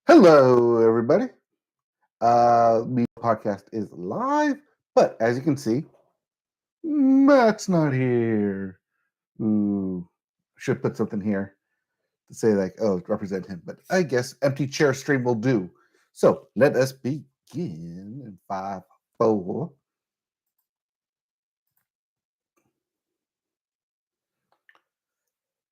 Hello, everybody. The podcast is live, but as you can see, Matt's not here. Ooh, should put something here to say represent him. But I guess empty chair stream will do. So let us begin in 5, 4.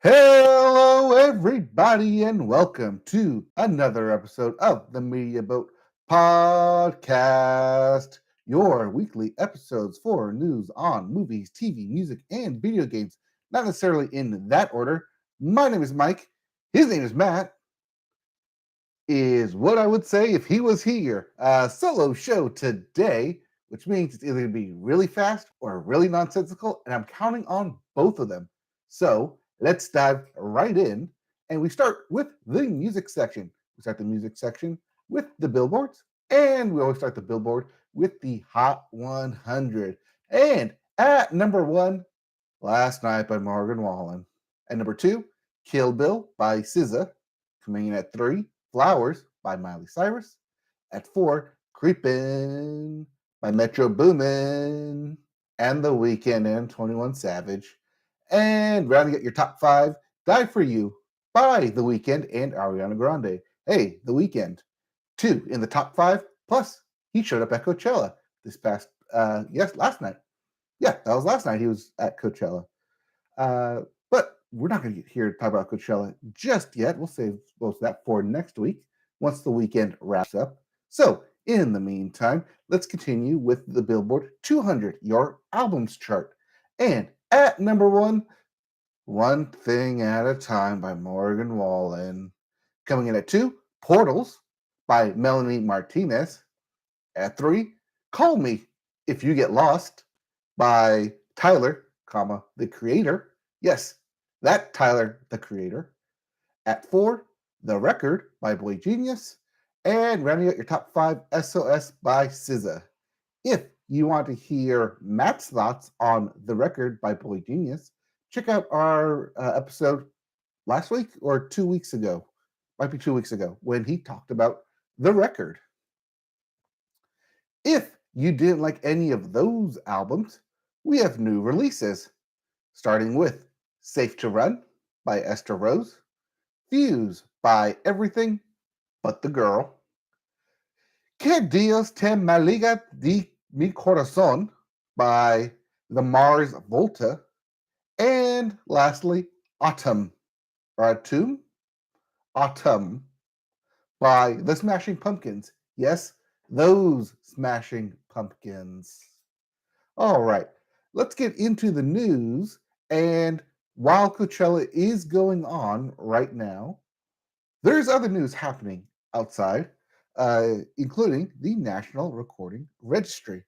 Hello, everybody, and welcome to another episode of the Media Boat Podcast, your weekly episodes for news on movies, TV, music, and video games. Not necessarily in that order. My name is Mike. His name is Matt. Is what I would say if he was here. A solo show today, which means it's either going to be really fast or really nonsensical, and I'm counting on both of them. So let's dive right in, and we start with the music section. We start the music section with the billboards, and we always start the billboard with the Hot 100. And at number 1, Last Night by Morgan Wallen. At number 2, Kill Bill by SZA. Coming in at 3, Flowers by Miley Cyrus. At 4, Creepin' by Metro Boomin and The Weeknd and 21 Savage. And rounding out your top 5, Die For You by The Weeknd and Ariana Grande. Hey, The Weeknd, 2 in the top 5, plus he showed up at Coachella last night. Yeah, that was last night he was at Coachella. But we're not going to get here to talk about Coachella just yet. We'll save most of that for next week once the weekend wraps up. So, in the meantime, let's continue with the Billboard 200, your albums chart. And at number 1, One Thing at a Time by Morgan Wallen. Coming in at 2, Portals by Melanie Martinez. At 3, Call Me If You Get Lost by Tyler, the Creator. Yes, that Tyler, the Creator. At 4, The Record by Boy Genius. And rounding out your top 5, SOS by SZA. If you want to hear Matt's thoughts on The Record by Boy Genius, check out our episode last week or 2 weeks ago. Might be 2 weeks ago when he talked about The Record. If you didn't like any of those albums, we have new releases, starting with Safe to Run by Esther Rose, Fuse by Everything But the Girl, Que Dios te maldiga de mi corazón by the Mars Volta, and lastly, Autumn by the Smashing Pumpkins. Yes, those Smashing Pumpkins. All right, let's get into the news. And while Coachella is going on right now, there's other news happening outside, including the National Recording Registry,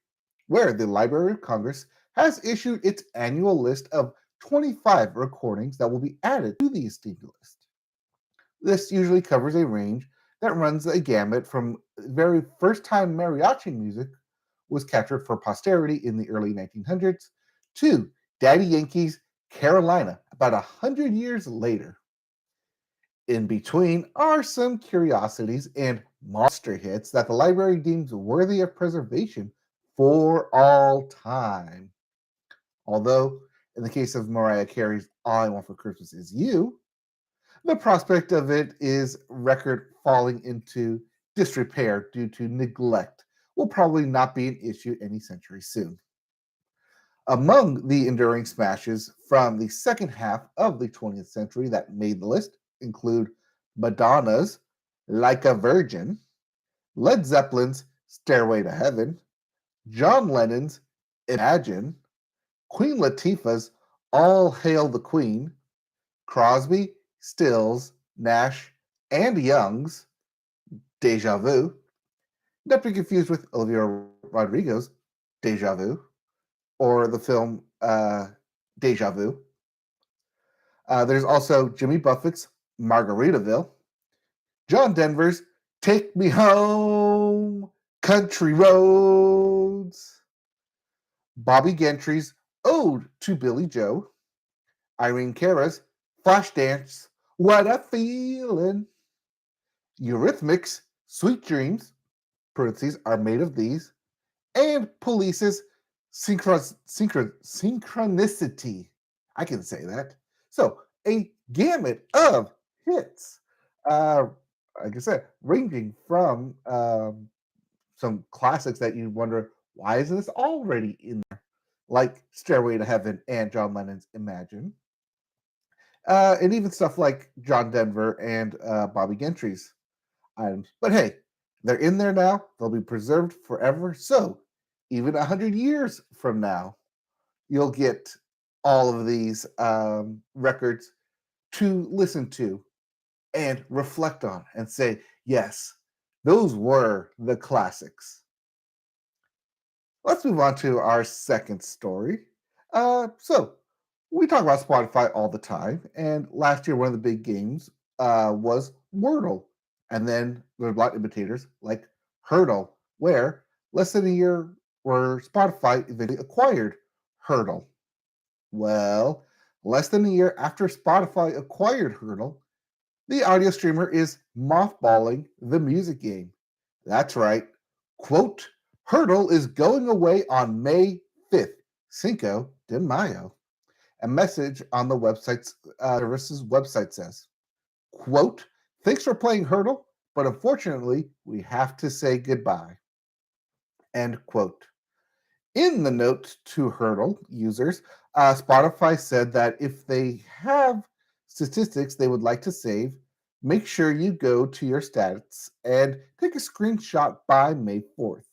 where the Library of Congress has issued its annual list of 25 recordings that will be added to the esteemed list. This usually covers a range that runs a gamut from very first time mariachi music was captured for posterity in the early 1900s to Daddy Yankee's Carolina about 100 years later. In between are some curiosities and monster hits that the library deems worthy of preservation for all time. Although, in the case of Mariah Carey's All I Want for Christmas Is You, the prospect of it is record falling into disrepair due to neglect will probably not be an issue any century soon. Among the enduring smashes from the second half of the 20th century that made the list include Madonna's Like a Virgin, Led Zeppelin's Stairway to Heaven, John Lennon's Imagine, Queen Latifah's All Hail the Queen, Crosby, Stills, Nash, and Young's Deja Vu, not to be confused with Olivia Rodrigo's Deja Vu, or the film Deja Vu. There's also Jimmy Buffett's Margaritaville, John Denver's Take Me Home, Country Roads, Bobby Gentry's Ode to Billy Joe, Irene Cara's Flashdance, What a Feeling, Eurythmics, Sweet Dreams, parentheses, are made of these, and Police's Synchronicity. I can say that. So, a gamut of hits. Uh, like I said, ranging from some classics that you wonder, why isn't this already in there? Like Stairway to Heaven and John Lennon's Imagine. And even stuff like John Denver and Bobby Gentry's items. But hey, they're in there now. They'll be preserved forever. So even 100 years from now, you'll get all of these records to listen to and reflect on and say, yes, those were the classics. Let's move on to our second story. So, we talk about Spotify all the time, and last year one of the big games was Wordle, and then there were a lot of imitators like Hurdle, where less than a year where Spotify eventually acquired Hurdle. Well, less than a year after Spotify acquired Hurdle, the audio streamer is mothballing the music game. That's right. Quote, Hurdle is going away on May 5th, Cinco de Mayo. A message on the website's service's website says, quote, thanks for playing Hurdle, but unfortunately, we have to say goodbye. End quote. In the note to Hurdle users, Spotify said that if they have statistics they would like to save, make sure you go to your stats and take a screenshot by May 4th.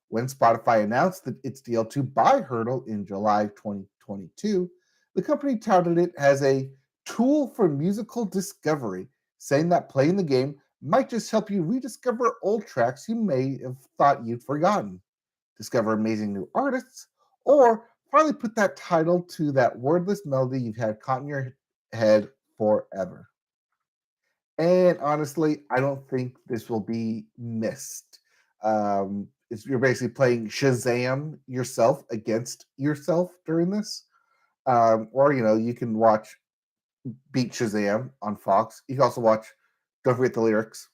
When Spotify announced that its deal to buy Hurdle in July 2022, the company touted it as a tool for musical discovery, saying that playing the game might just help you rediscover old tracks you may have thought you'd forgotten, discover amazing new artists, or finally put that title to that wordless melody you've had caught in your head forever. And honestly, I don't think this will be missed. You're basically playing Shazam yourself against yourself during this. Or, you can watch Beat Shazam on Fox. You can also watch Don't Forget the Lyrics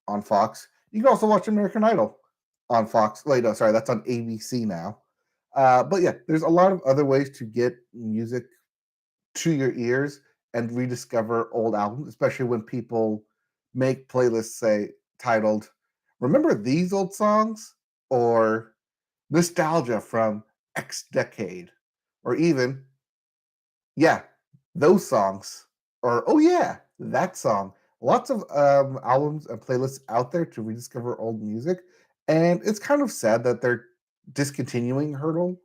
on Fox. You can also watch American Idol on Fox. Wait, no, sorry, that's on ABC now. But yeah, there's a lot of other ways to get music to your ears and rediscover old albums, especially when people make playlists say titled "Remember these old songs" or "Nostalgia from X decade," or even yeah, those songs, or oh yeah, that song. Lots of albums and playlists out there to rediscover old music, and it's kind of sad that they're discontinuing Hurdle.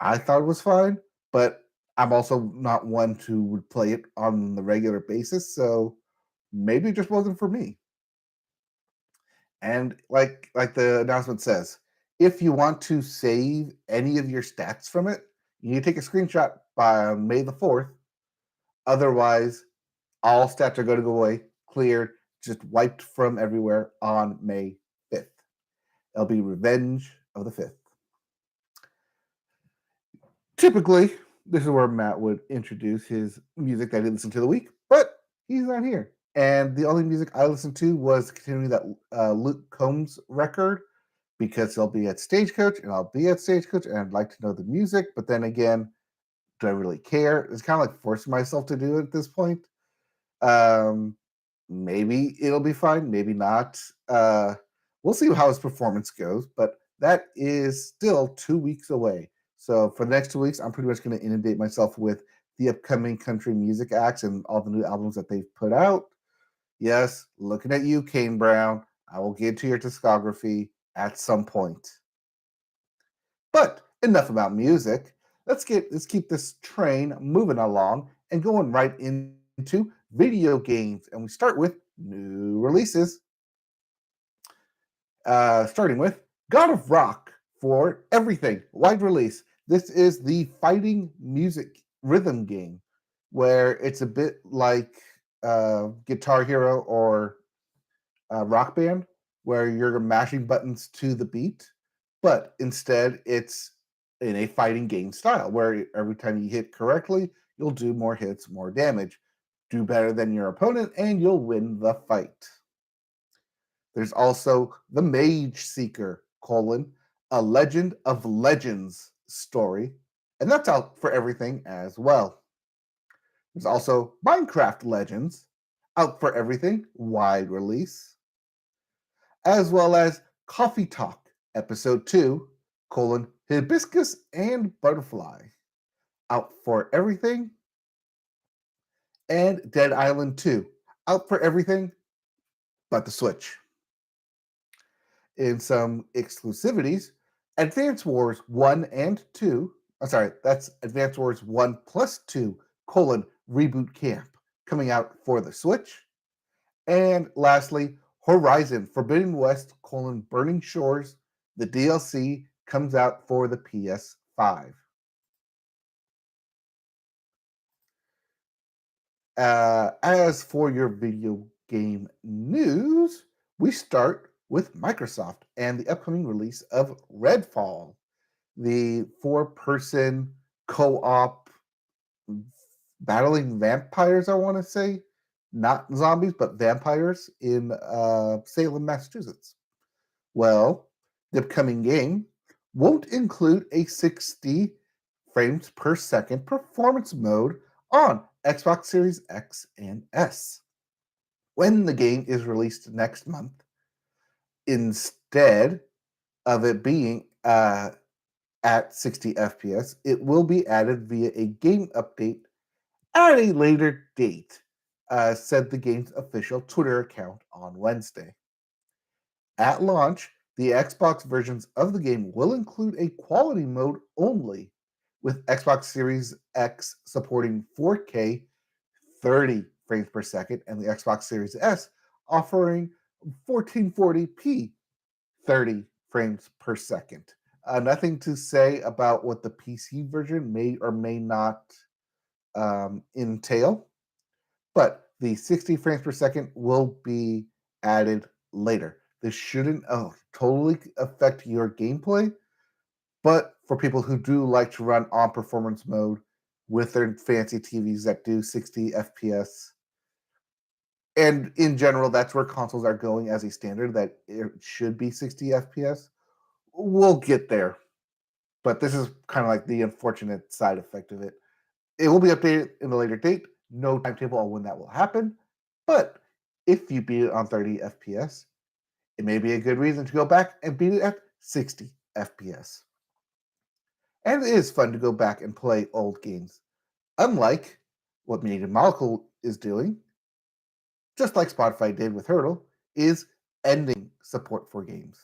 I thought it was fine, but I'm also not one to would play it on the regular basis, so maybe it just wasn't for me. And like the announcement says, if you want to save any of your stats from it, you need to take a screenshot by May the 4th. Otherwise, all stats are going to go away, cleared, just wiped from everywhere on May 5th. It'll be Revenge of the 5th. Typically, this is where Matt would introduce his music that he listened to the week, but he's not here. And the only music I listened to was continuing that Luke Combs record because he'll be at Stagecoach and I'll be at Stagecoach and I'd like to know the music. But then again, do I really care? It's kind of like forcing myself to do it at this point. Um, Maybe it'll be fine, maybe not. We'll see how his performance goes, but that is still 2 weeks away. So for the next 2 weeks, I'm pretty much going to inundate myself with the upcoming country music acts and all the new albums that they've put out. Yes, looking at you, Kane Brown. I will get to your discography at some point. But enough about music. Let's keep this train moving along and going right into video games. And we start with new releases. Starting with God of Rock for everything, wide release. This is the fighting music rhythm game where it's a bit like Guitar Hero or Rock Band, where you're mashing buttons to the beat, but instead it's in a fighting game style where every time you hit correctly, you'll do more hits, more damage, do better than your opponent, and you'll win the fight. There's also The Mage Seeker, a Legend of Legends story, and that's out for everything as well. There's also Minecraft Legends, out for everything, wide release, as well as Coffee Talk, Episode 2, Hibiscus and Butterfly, out for everything, and Dead Island 2, out for everything but the Switch. In some exclusivities, Advance Wars 1 and 2, that's Advance Wars 1 plus 2, Reboot Camp, coming out for the Switch. And lastly, Horizon Forbidden West, Burning Shores, the DLC comes out for the PS5. As for your video game news, we start with Microsoft and the upcoming release of Redfall, the four-person co-op battling vampires, I want to say. Not zombies, but vampires in Salem, Massachusetts. Well, the upcoming game won't include a 60 frames per second performance mode on Xbox Series X and S. When the game is released next month, instead of it being at 60 FPS, it will be added via a game update at a later date, said the game's official Twitter account on Wednesday. At launch, the Xbox versions of the game will include a quality mode only, with Xbox Series X supporting 4K 30 frames per second and the Xbox Series S offering 1440p 30 frames per second. Nothing to say about what the PC version may or may not entail, but the 60 frames per second will be added later. This shouldn't totally affect your gameplay, but for people who do like to run on performance mode with their fancy TVs that do 60 FPS, and in general, that's where consoles are going as a standard, that it should be 60 FPS. We'll get there, but this is kind of like the unfortunate side effect of it. It will be updated in a later date. No timetable on when that will happen, but if you beat it on 30 FPS, it may be a good reason to go back and beat it at 60 FPS. And it is fun to go back and play old games. Unlike what Media Molecule is doing, just like Spotify did with Hurdle, is ending support for games.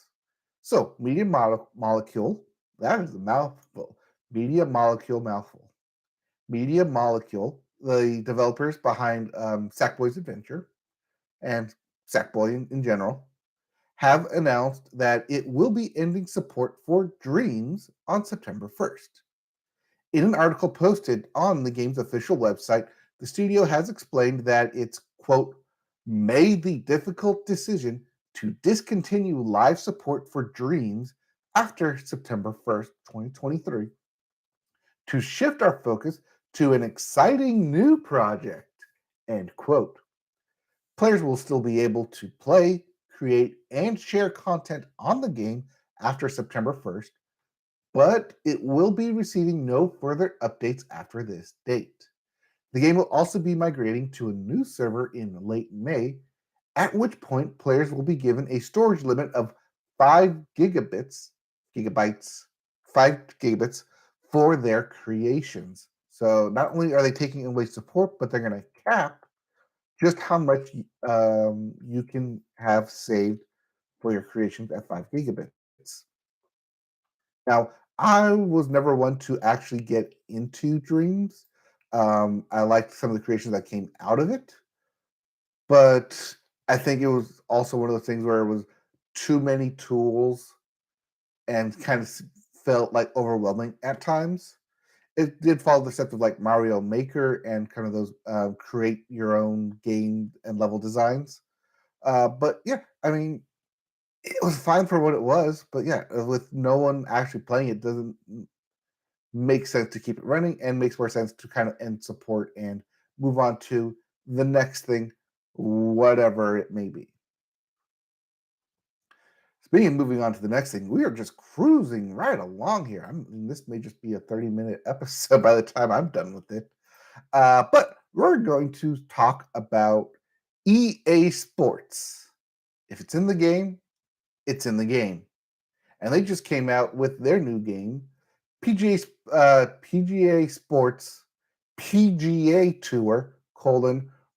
So, Molecule, that is a mouthful. Mouthful. Media Molecule, the developers behind Sackboy's Adventure and Sackboy in general, have announced that it will be ending support for Dreams on September 1st. In an article posted on the game's official website, the studio has explained that it's, quote, made the difficult decision to discontinue live support for Dreams after September 1st, 2023, to shift our focus to an exciting new project, end quote. Players will still be able to play, create, and share content on the game after September 1st, but it will be receiving no further updates after this date. The game will also be migrating to a new server in late May, at which point players will be given a storage limit of 5 gigabytes, 5 gigabits for their creations. So not only are they taking away support, but they're going to cap just how much you can have saved for your creations at 5 gigabits. Now, I was never one to actually get into Dreams. I liked some of the creations that came out of it, but I think it was also one of those things where it was too many tools and kind of felt like overwhelming at times. It did follow the steps of like Mario Maker and kind of those create your own game and level designs. But yeah, I mean, it was fine for what it was. But yeah, with no one actually playing it, doesn't make sense to keep it running, and makes more sense to kind of end support and move on to the next thing, whatever it may be. Speaking of moving on to the next thing, we are just cruising right along here. This may just be a 30-minute episode by the time I'm done with it. But we're going to talk about EA Sports. If it's in the game, it's in the game. And they just came out with their new game, PGA Sports PGA Tour,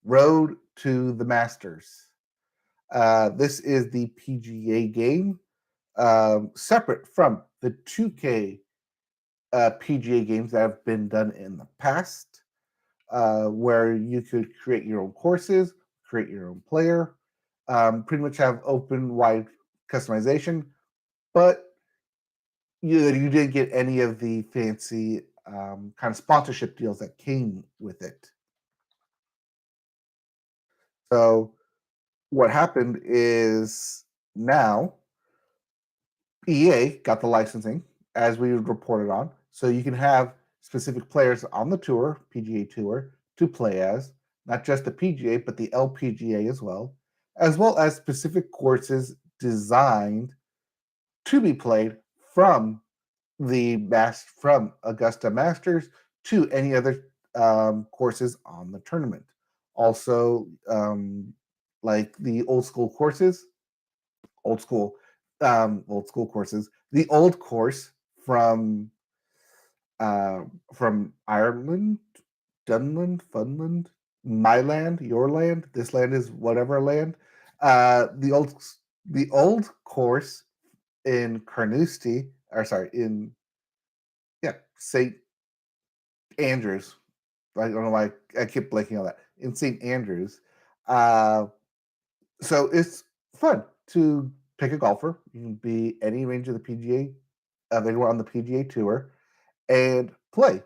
Road to the Masters. This is the PGA game, separate from the 2K PGA games that have been done in the past, where you could create your own courses, create your own player, pretty much have open, wide customization, but you didn't get any of the fancy kind of sponsorship deals that came with it. So what happened is now EA got the licensing, as we reported on, so you can have specific players on the tour, PGA Tour, to play as, not just the PGA, but the LPGA as well as specific courses designed to be played from from Augusta Masters to any other courses on the tournament. Also, like the old school, old school courses. The old course from Ireland, Dunland, Funland, my land, your land. This land is whatever land. The old course in Carnoustie, or sorry, in St. Andrews. I don't know why I keep blanking on that. In St. Andrews. Uh, so it's fun to pick a golfer. You can be any range of the PGA, of anyone on the PGA Tour, and play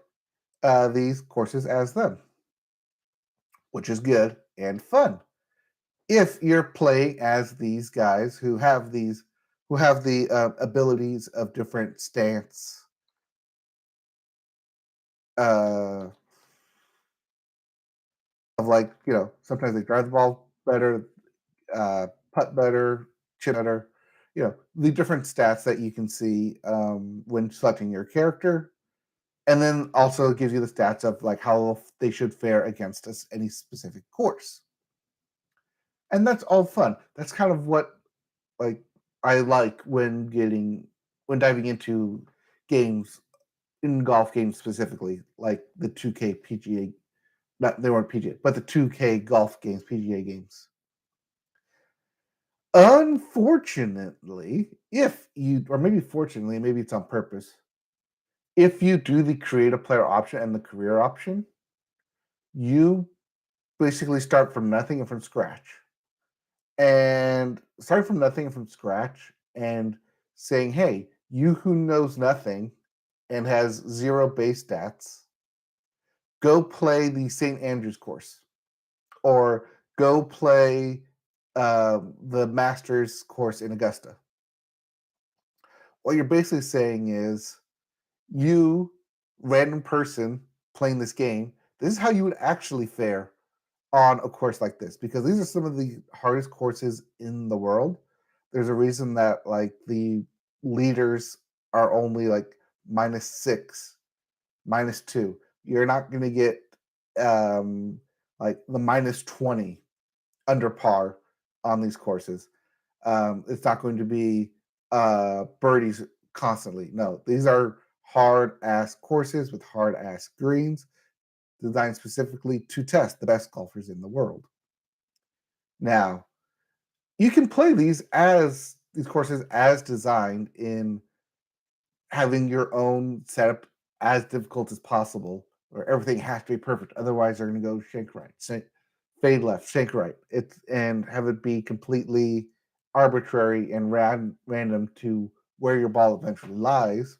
these courses as them, which is good and fun. If you're playing as these guys who have the abilities of different stance, uh, of like sometimes they drive the ball better, putt better, chip better. The different stats that you can see when selecting your character, and then also it gives you the stats of like how they should fare against any specific course, and that's all fun. That's kind of what like I like when diving into games in golf games specifically, like the 2K PGA. Not they weren't PGA, but the 2K golf games, PGA games. Unfortunately, if you, or maybe fortunately, maybe it's on purpose, if you do the create a player option and the career option, you basically start from nothing and from scratch. And starting from nothing and from scratch and saying, hey, you who knows nothing and has zero base stats, go play the St. Andrews course or go play the Masters course in Augusta. What you're basically saying is, you, random person playing this game, this is how you would actually fare on a course like this because these are some of the hardest courses in the world. There's a reason that like the leaders are only like -6, -2. You're not going to get like the -20 under par on these courses. It's not going to be birdies constantly. No, these are hard ass courses with hard ass greens designed specifically to test the best golfers in the world. Now, you can play these courses as designed in having your own setup as difficult as possible, where everything has to be perfect. Otherwise, they're going to go shank right, fade left, shank right. And have it be completely arbitrary and random to where your ball eventually lies.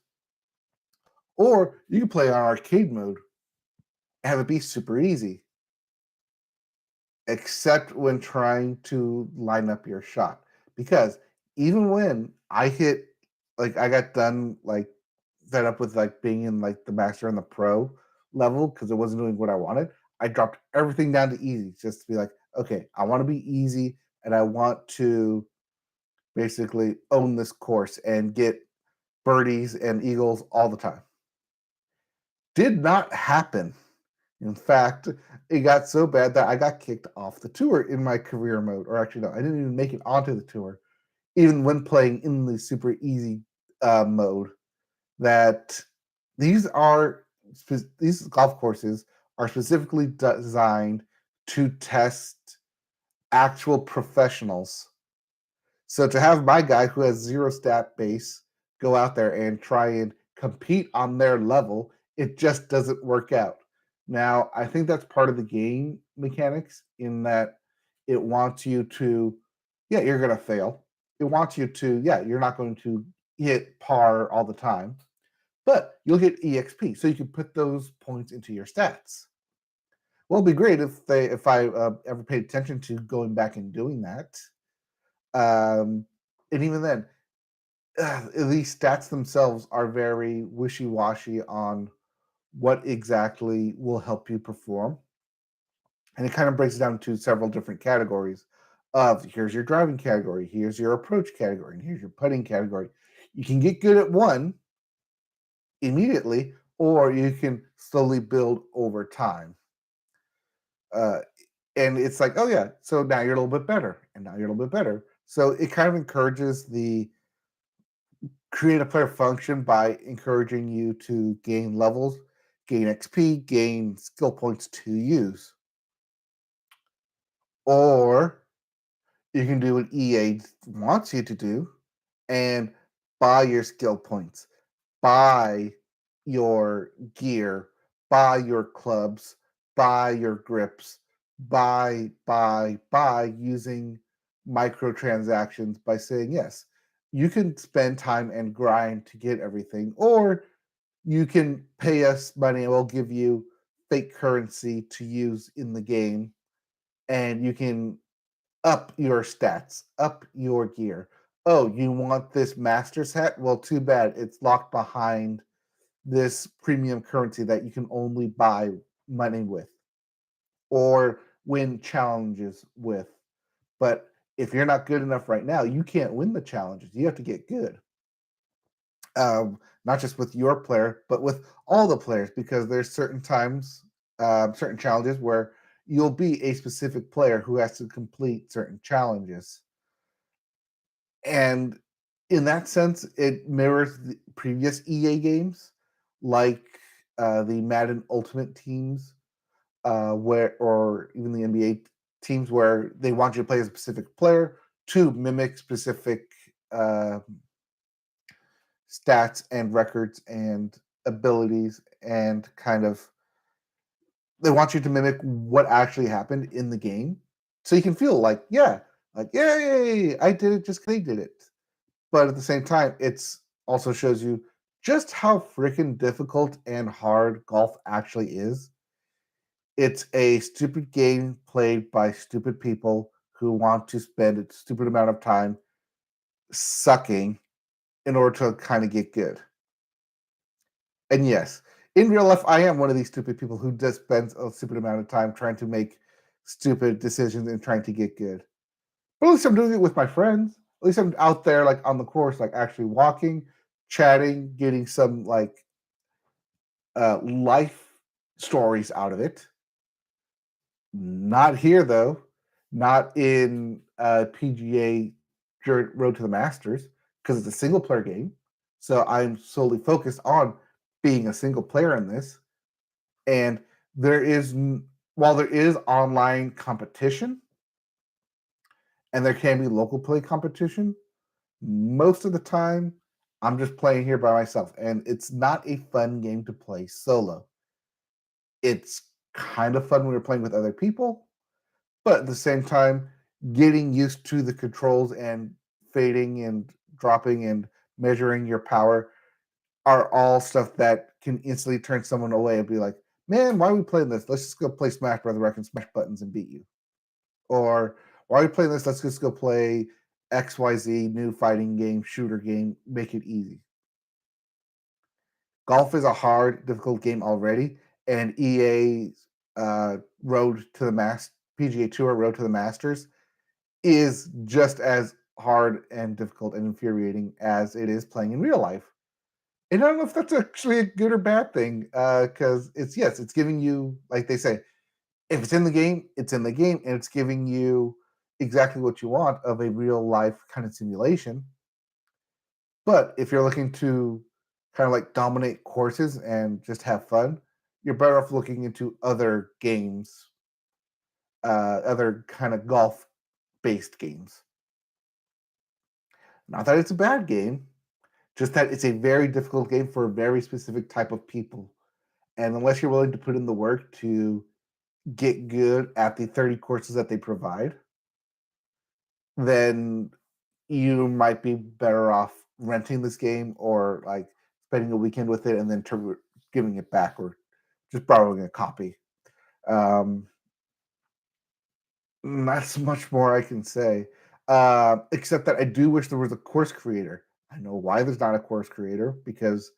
Or you can play on arcade mode and have it be super easy, except when trying to line up your shot. Because even when I hit, like I got done like fed up with like being in like the master and the pro level because it wasn't doing what I wanted. I dropped everything down to easy just to be like, okay, I want to be easy and I want to basically own this course and get birdies and eagles all the time. Did not happen. In fact, it got so bad that I got kicked off the tour in my career mode. Or actually, no, I didn't even make it onto the tour, even when playing in the super easy mode. That these are these golf courses are specifically designed to test actual professionals. So to have my guy who has zero stat base go out there and try and compete on their level, it just doesn't work out. Now, I think that's part of the game mechanics in that it wants you to, yeah, you're going to fail. It wants you to, yeah, you're not going to hit par all the time, but you'll get EXP. So you can put those points into your stats. Well, it'd be great if I ever paid attention to going back and doing that. And even then, these stats themselves are very wishy-washy on what exactly will help you perform. And it kind of breaks it down to several different categories of here's your driving category, here's your approach category, and here's your putting category. You can get good at one immediately, or you can slowly build over time. Uh, and it's like, oh yeah, so now you're a little bit better, and now you're a little bit better. So it kind of encourages the create a player function by encouraging you to gain levels, gain XP, gain skill points to use. Or you can do what EA wants you to do and buy your skill points, buy your gear, buy your clubs, buy your grips, buy using microtransactions by saying, yes, you can spend time and grind to get everything, or you can pay us money and we'll give you fake currency to use in the game, and you can up your stats, up your gear. Oh, you want this master's hat? Well, too bad. It's locked behind this premium currency that you can only buy money with or win challenges with. But if you're not good enough right now, you can't win the challenges. You have to get good. Not just with your player, but with all the players, because there's certain times, certain challenges where you'll be a specific player who has to complete certain challenges. And in that sense, it mirrors the previous EA games, like the Madden Ultimate teams, where or even the NBA teams, where they want you to play a specific player to mimic specific uh, stats and records and abilities, and kind of they want you to mimic what actually happened in the game, so you can feel like yay, I did it just 'cause they did it. But at the same time, it's also shows you just how freaking difficult and hard golf actually is. It's a stupid game played by stupid people who want to spend a stupid amount of time sucking in order to kind of get good. And yes, in real life, I am one of these stupid people who just spends a stupid amount of time trying to make stupid decisions and trying to get good. But at least I'm doing it with my friends. At least I'm out there, like on the course, like actually walking, chatting, getting some like life stories out of it. Not here though, not in PGA Road to the Masters, because it's a single player game. So I'm solely focused on being a single player in this. And there is, while there is online competition and there can be local play competition, most of the time I'm just playing here by myself. And it's not a fun game to play solo. It's kind of fun when you're playing with other people, but at the same time, getting used to the controls and fading and dropping and measuring your power are all stuff that can instantly turn someone away and be like, man, why are we playing this? Let's just go play Smash Brother where I can smash buttons and beat you. Or why are we playing this? Let's just go play XYZ new fighting game, shooter game, make it easy. Golf is a hard, difficult game already, and EA's Road to the PGA Tour Road to the Masters is just as hard and difficult and infuriating as it is playing in real life. And I don't know if that's actually a good or bad thing, because it's yes, it's giving you, like they say, if it's in the game, it's in the game, and it's giving you exactly what you want of a real life kind of simulation. But if you're looking to kind of like dominate courses and just have fun, you're better off looking into other games, other kind of golf based games. Not that it's a bad game, just that it's a very difficult game for a very specific type of people. And unless you're willing to put in the work to get good at the 30 courses that they provide, then you might be better off renting this game or like spending a weekend with it and then giving it back or just borrowing a copy. Um, Not so much more I can say, except that I do wish there was a course creator. I know why there's not a course creator because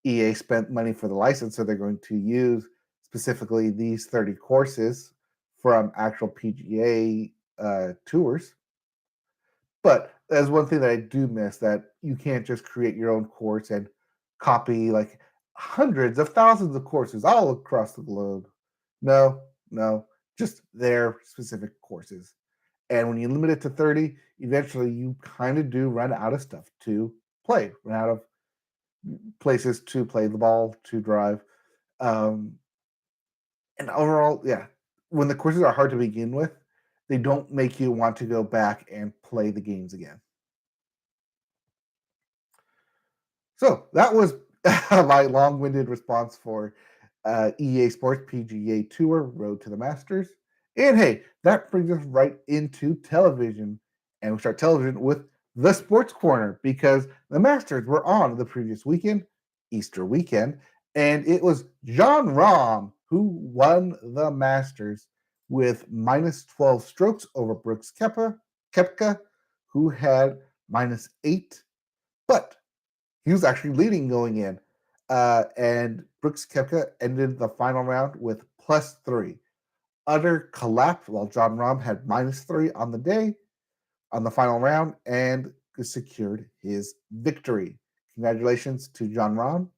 EA spent money for the license, so they're going to use specifically these 30 courses from actual PGA tours. But there's one thing that I do miss that you can't just create your own course and copy like hundreds of thousands of courses all across the globe. No, no, just their specific courses. And when you limit it to 30, eventually you kind of do run out of stuff to play, run out of places to play the ball, to drive. Um, and overall, yeah, when the courses are hard to begin with, they don't make you want to go back and play the games again. So that was my long-winded response for EA Sports PGA Tour Road to the Masters. And hey, that brings us right into television. And we start television with the Sports Corner because the Masters were on the previous weekend, Easter weekend, and it was John Rahm who won the Masters with minus 12 strokes over Brooks Kepka, who had minus 8. But he was actually leading going in. And Brooks Koepka ended the final round with +3. Utter collapse while John Rahm had -3 on the day, on the final round, and secured his victory. Congratulations to John Rahm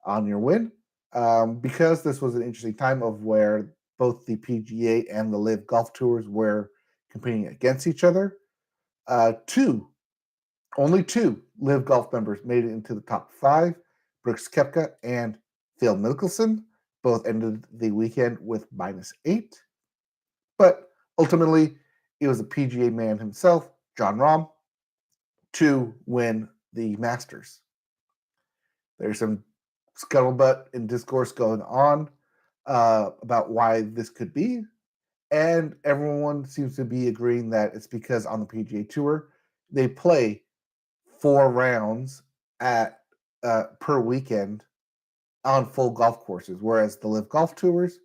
on your win. Because this was an interesting time of where both the PGA and the Live Golf Tours were competing against each other. Two Only two Live Golf members made it into the top five. Brooks Koepka and Phil Mickelson both ended the weekend with -8. But ultimately, it was the PGA man himself, John Rahm, to win the Masters. There's some scuttlebutt and discourse going on about why this could be. And everyone seems to be agreeing that it's because on the PGA Tour, they play 4 rounds at per weekend on full golf courses, whereas the Live Golf Tours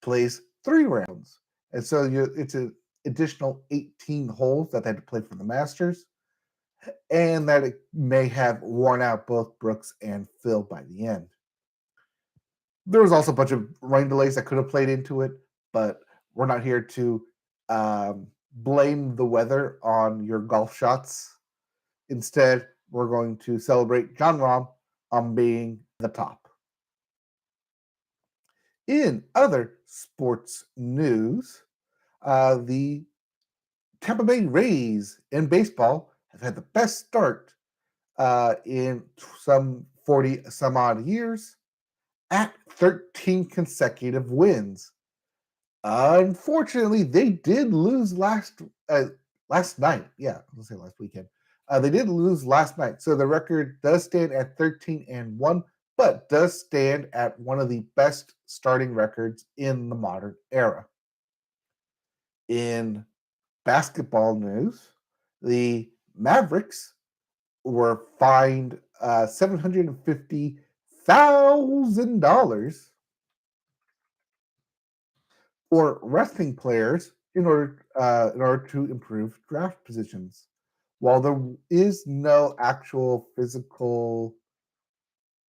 plays 3 rounds, and so it's an additional 18 holes that they had to play for the Masters, and that it may have worn out both Brooks and Phil by the end. There was also a bunch of rain delays that could have played into it, but we're not here to blame the weather on your golf shots. Instead, we're going to celebrate John Rahm on being the top. In other sports news, the Tampa Bay Rays in baseball have had the best start in some 40 some odd years at 13 consecutive wins. Unfortunately, they did lose last night. Yeah, I was gonna say last weekend. They did lose last night, so the record does stand at 13-1, but does stand at one of the best starting records in the modern era. In basketball news, the Mavericks were fined $750,000 for resting players in order to improve draft positions. While there is no actual physical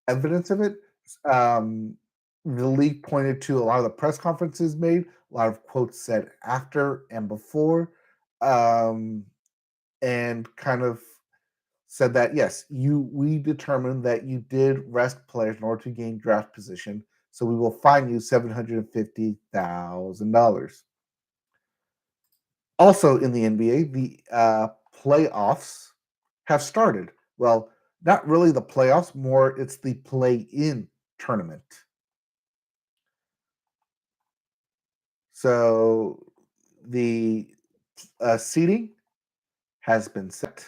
evidence of it, um, the league pointed to a lot of the press conferences made, a lot of quotes said after and before, um, and kind of said that yes, we determined that you did rest players in order to gain draft position, so we will fine you $750,000. Also in the NBA, the playoffs have started. Well, not really the playoffs, more it's the play-in tournament. So the seating has been set.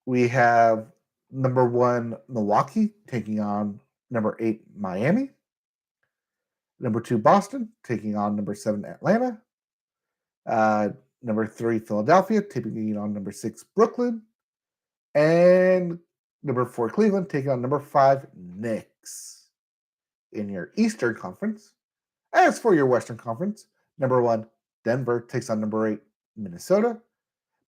We have number 1 Milwaukee taking on number 8 Miami, number 2 Boston taking on number 7 Atlanta, uh, number 3 Philadelphia taking on number 6 Brooklyn, and number 4 Cleveland taking on number 5 Knicks. In your Eastern Conference, as for your Western Conference, number 1 Denver takes on number 8 Minnesota,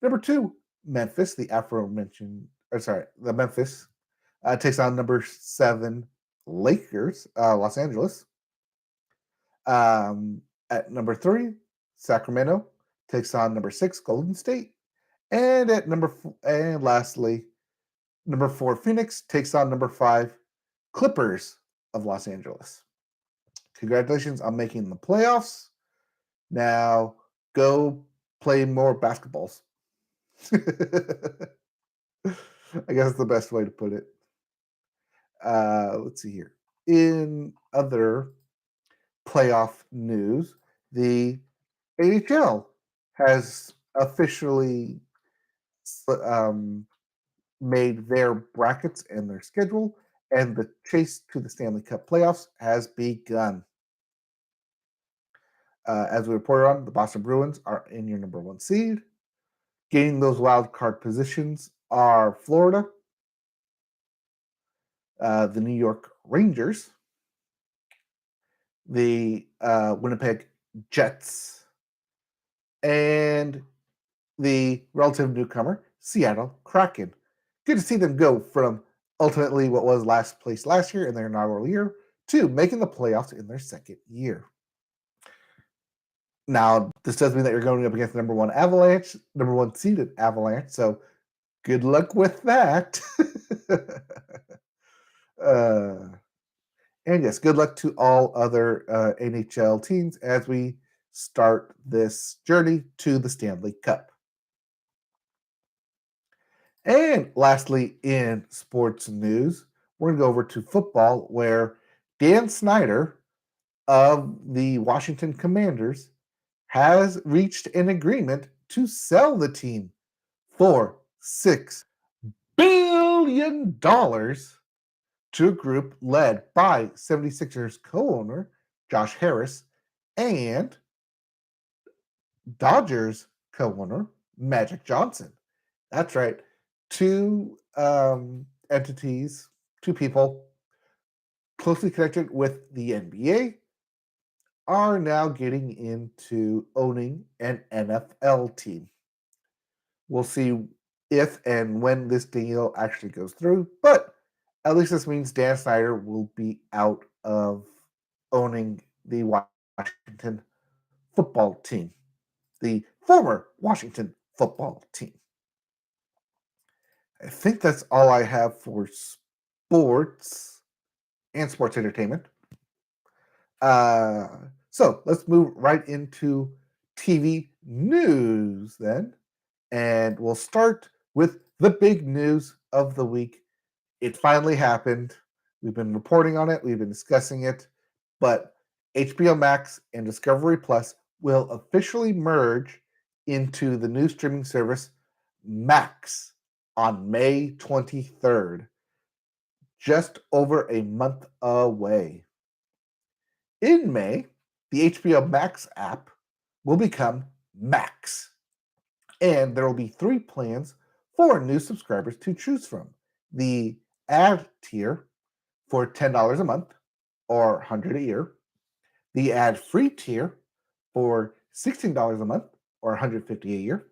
number 2 Memphis, the aforementioned, or sorry, the Memphis takes on number 7 Lakers, Los Angeles. At number 3, Sacramento takes on number 6 Golden State, and and lastly, number 4 Phoenix takes on number 5 Clippers of Los Angeles. Congratulations on making the playoffs. Now go play more basketballs. I guess that's the best way to put it. Let's see here. In other playoff news, the AHL has officially um, made their brackets and their schedule, and the chase to the Stanley Cup playoffs has begun. As we reported on, the Boston Bruins are in your number 1 seed. Gaining those wild card positions are Florida, the New York Rangers, the Winnipeg Jets, and the relative newcomer, Seattle Kraken. Good to see them go from ultimately what was last place last year in their inaugural year to making the playoffs in their second year. Now, this does mean that you're going up against the number 1 Avalanche, number 1 seeded Avalanche, so good luck with that. uh, and yes, good luck to all other NHL teams as we start this journey to the Stanley Cup. And lastly, in sports news, we're going to go over to football where Dan Snyder of the Washington Commanders has reached an agreement to sell the team for $6 billion to a group led by 76ers co-owner Josh Harris and Dodgers co-owner Magic Johnson. That's right. Two entities, two people closely connected with the NBA are now getting into owning an NFL team. We'll see if and when this deal actually goes through, but at least this means Dan Snyder will be out of owning the Washington football team, the former Washington football team. I think that's all I have for sports and sports entertainment. So let's move right into TV news then. And we'll start with the big news of the week. It finally happened. We've been reporting on it, we've been discussing it, but HBO Max and Discovery Plus will officially merge into the new streaming service Max on May 23rd, just over a month away. In May, the HBO Max app will become Max, and there will be 3 plans for new subscribers to choose from. The ad tier for $10 a month or $100 a year, the ad-free tier for $16 a month or $150 a year,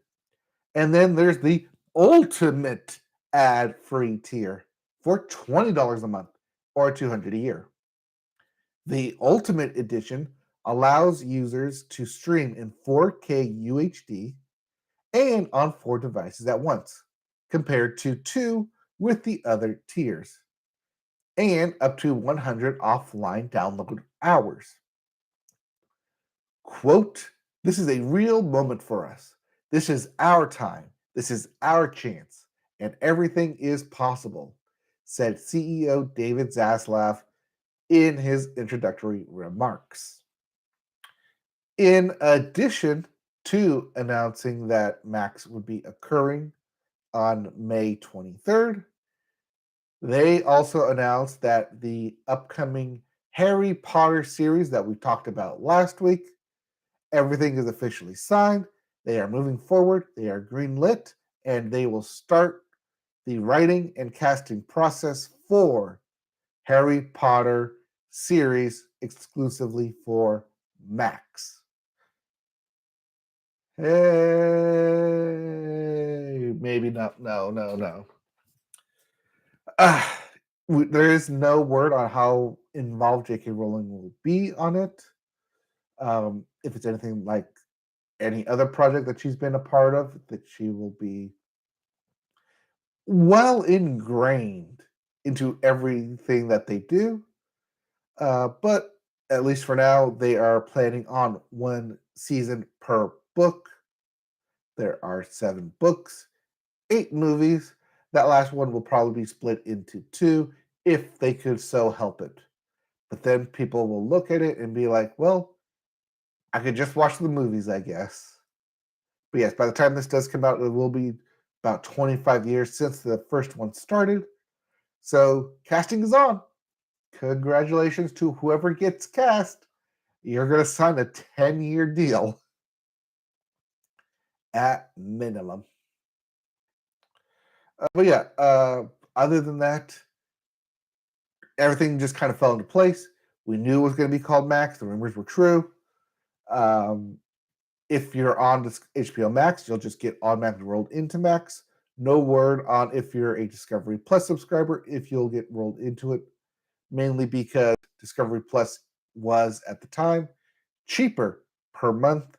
and then there's the ultimate ad-free tier for $20 a month or $200 a year. The ultimate edition allows users to stream in 4K UHD and on 4 devices at once, compared to 2 with the other tiers, and up to 100 offline download hours. Quote, "This is a real moment for us. This is our time. This is our chance. And everything is possible," said CEO David Zaslav in his introductory remarks. In addition to announcing that Max would be occurring on May 23rd, they also announced that the upcoming Harry Potter series that we talked about last week, everything is officially signed. They are moving forward, they are greenlit, and they will start the writing and casting process for Harry Potter series exclusively for Max. Hey, maybe not. No, no, no. There is no word on how involved J.K. Rowling will be on it. If it's anything like any other project that she's been a part of, that she will be well ingrained into everything that they do. But at least for now, they are planning on one season per book. There are 7 books, 8 movies. That last one will probably be split into 2 if they could so help it. But then people will look at it and be like, well, I could just watch the movies, I guess. But yes, by the time this does come out, it will be about 25 years since the first one started. So casting is on. Congratulations to whoever gets cast. You're going to sign a 10-year deal at minimum. But yeah, other than that, everything just kind of fell into place. We knew it was going to be called Max. The rumors were true. If you're on this HBO Max, you'll just get automatically rolled into Max. No word on if you're a Discovery Plus subscriber, if you'll get rolled into it, mainly because Discovery Plus was, at the time, cheaper per month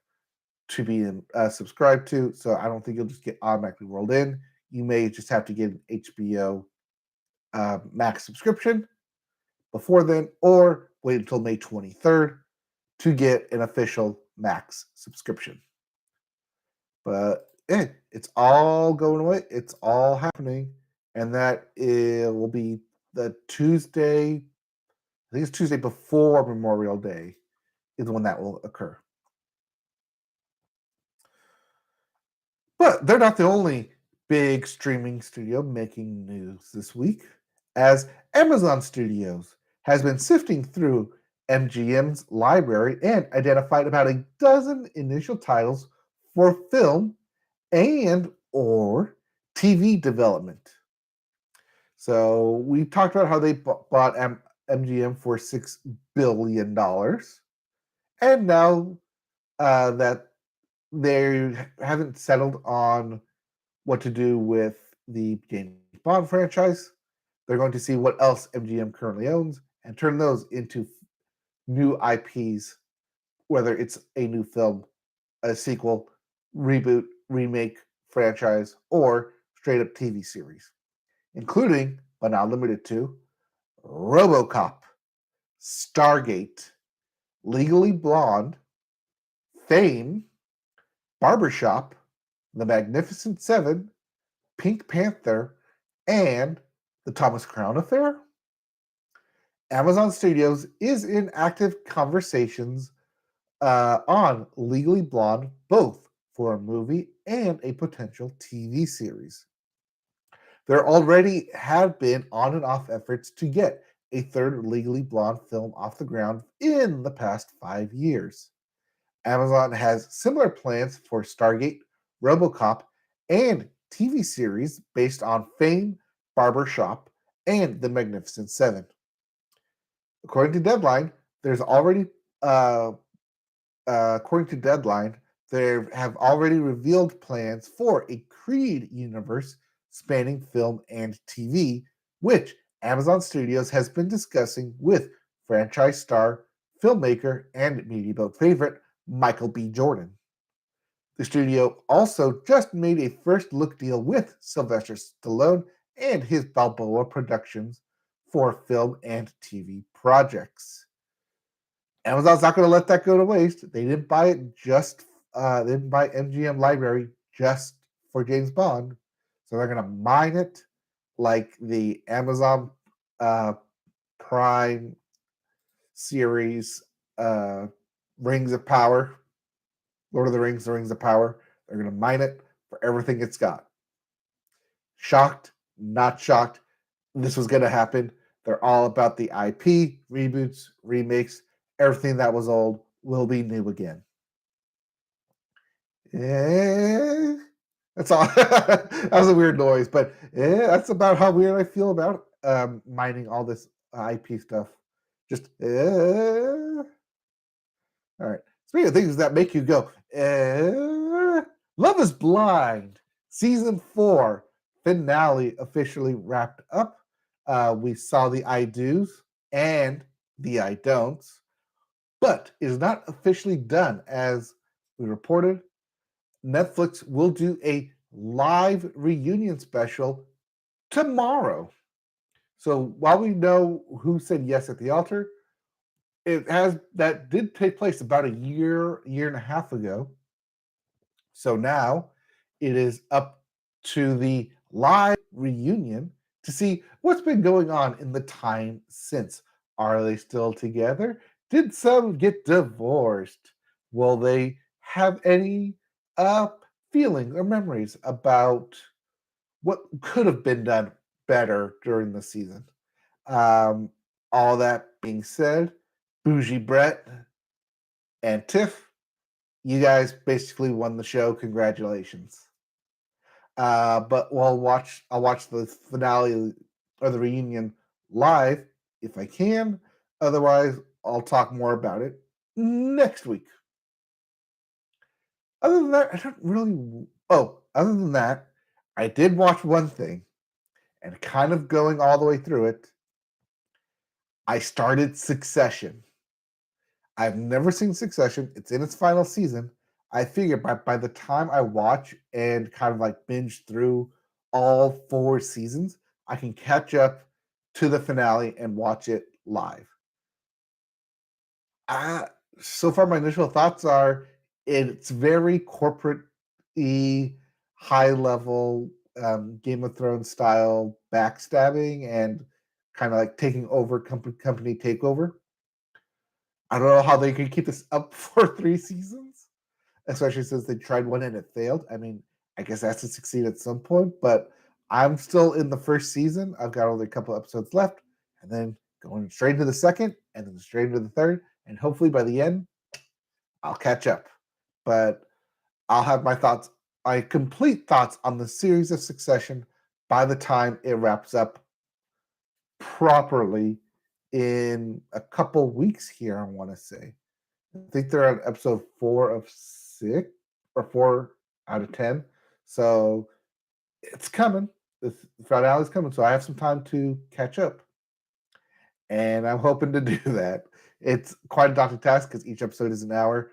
to be subscribed to. So I don't think you'll just get automatically rolled in. You may just have to get an HBO Max subscription before then, or wait until May 23rd to get an official Max subscription. But it's all going away. It's all happening. And that it will be the Tuesday, I think it's Tuesday before Memorial Day is when that will occur. But they're not the only big streaming studio making news this week, as Amazon Studios has been sifting through MGM's library and identified about a dozen initial titles for film and or TV development. So we talked about how they bought MGM for $6 billion. And now that they haven't settled on what to do with the James Bond franchise, they're going to see what else MGM currently owns and turn those into new IPs, whether it's a new film, a sequel, reboot, remake, franchise, or straight up TV series, including, but not limited to, RoboCop, Stargate, Legally Blonde, Fame, Barbershop, The Magnificent Seven, Pink Panther, and The Thomas Crown Affair. Amazon Studios is in active conversations on Legally Blonde, both for a movie and a potential TV series. There already have been on and off efforts to get a third Legally Blonde film off the ground in the past 5 years. Amazon has similar plans for Stargate, RoboCop, and TV series based on Fame, Barbershop, and The Magnificent Seven. According to Deadline, they have already revealed plans for a Creed universe spanning film and TV, which Amazon Studios has been discussing with franchise star filmmaker and media boat favorite Michael B. Jordan. The studio also just made a first look deal with Sylvester Stallone and his Balboa Productions for film and TV projects. Amazon's not going to let that go to waste. They didn't buy it just they didn't buy MGM Library just for James Bond, so they're going to mine it like the Amazon uh, Prime series, Rings of Power, Lord of the Rings, The Rings of Power. They're going to mine it for everything it's got. Shocked, not shocked. This was going to happen. They're all about the IP, reboots, remakes. Everything that was old will be new again. That's all. That was a weird noise, but that's about how weird I feel about mining all this IP stuff. Just all right. Speaking of things that make you go, Love is Blind, season 4 finale officially wrapped up. We saw the I do's and the I don'ts, but it is not officially done. As we reported, Netflix will do a live reunion special tomorrow. So while we know who said yes at the altar, that did take place about a year and a half ago. So now it is up to the live reunion to see what's been going on in the time since. Are they still together? Did some get divorced? Will they have any feelings or memories about what could have been done better during the season? Um, all that being said, Bougie Brett and Tiff, you guys basically won the show. Congratulations. But I'll watch the finale or the reunion live if I can. Otherwise, I'll talk more about it next week. Other than that, I don't really. Oh, other than that, I did watch one thing, and kind of going all the way through it. I started Succession. I've never seen Succession. It's in its final season. I figure by the time I watch and kind of like binge through all 4 seasons, I can catch up to the finale and watch it live. Uh, so far, my initial thoughts are it's very corporate y, high level Game of Thrones style backstabbing and kind of like taking over company takeover. I don't know how they could keep this up for 3 seasons, especially since they tried one and it failed. I mean, I guess it has to succeed at some point, but I'm still in the first season. I've got only a couple episodes left, and then going straight into the second, and then straight into the third, and hopefully by the end, I'll catch up. But I'll have my complete thoughts on the series of Succession by the time it wraps up properly in a couple weeks here, I want to say. I think they're on episode 4 of 6 or 4 out of 10. So it's coming. The finale's coming. So I have some time to catch up. And I'm hoping to do that. It's quite a daunting task because each episode is an hour.